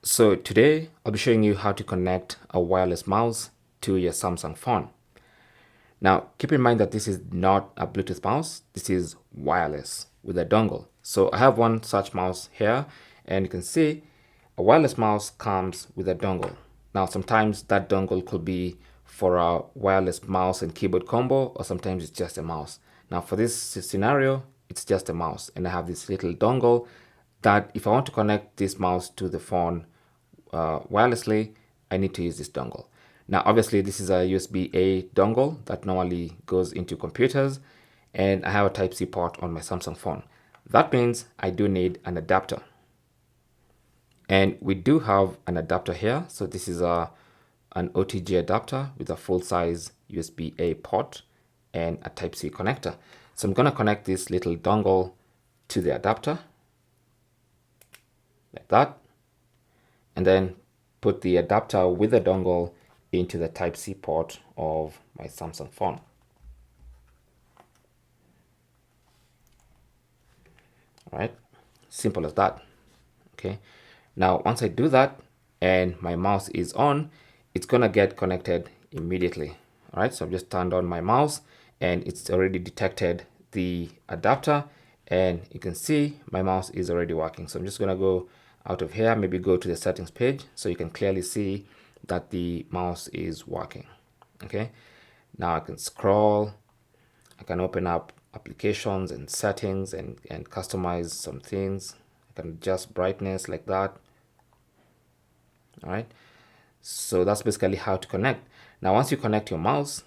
So today I'll be showing you how to connect a wireless mouse to your Samsung phone. Now keep in mind that this is not a Bluetooth mouse, this is wireless with a dongle. So I have one such mouse here, and you can see a wireless mouse comes with a dongle. Now sometimes that dongle could be for a wireless mouse and keyboard combo, or sometimes it's just a mouse. Now for this scenario, it's just a mouse, and I have this little dongle that if I want to connect this mouse to the phone wirelessly, I need to use this dongle. Now, obviously, this is a USB-A dongle that normally goes into computers, and I have a Type-C port on my Samsung phone. That means I do need an adapter. And we do have an adapter here. So this is an OTG adapter with a full-size USB-A port and a Type-C connector. So I'm going to connect this little dongle to the adapter like that, and then put the adapter with the dongle into the Type-C port of my Samsung phone. All right, simple as that. Okay, now once I do that and my mouse is on, it's gonna get connected immediately. All right, so I've just turned on my mouse and it's already detected the adapter, and you can see my mouse is already working. So I'm just gonna go out of here, maybe go to the settings page so you can clearly see that the mouse is working. Okay, now I can scroll, I can open up applications and settings and customize some things. I can adjust brightness like that. All right, so that's basically how to connect. Now once you connect your mouse,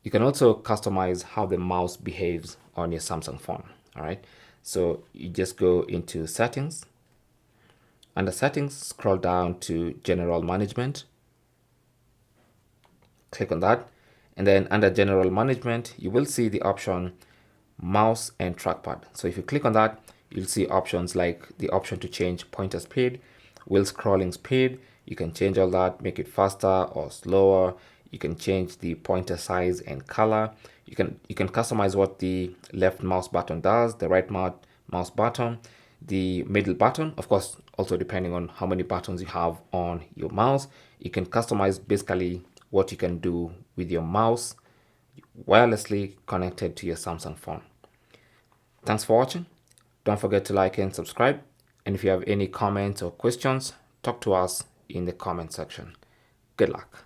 you can also customize how the mouse behaves on your Samsung phone. All right, so you just go into settings. Under settings, scroll down to general management. Click on that. And then under general management, you will see the option mouse and trackpad. So if you click on that, you'll see options like the option to change pointer speed, wheel scrolling speed. You can change all that, make it faster or slower. You can change the pointer size and color. You can customize what the left mouse button does, the right mouse button, the middle button, of course, also depending on how many buttons you have on your mouse. You can customize basically what you can do with your mouse wirelessly connected to your Samsung phone. Thanks for watching. Don't forget to like and subscribe. And if you have any comments or questions, talk to us in the comment section. Good luck.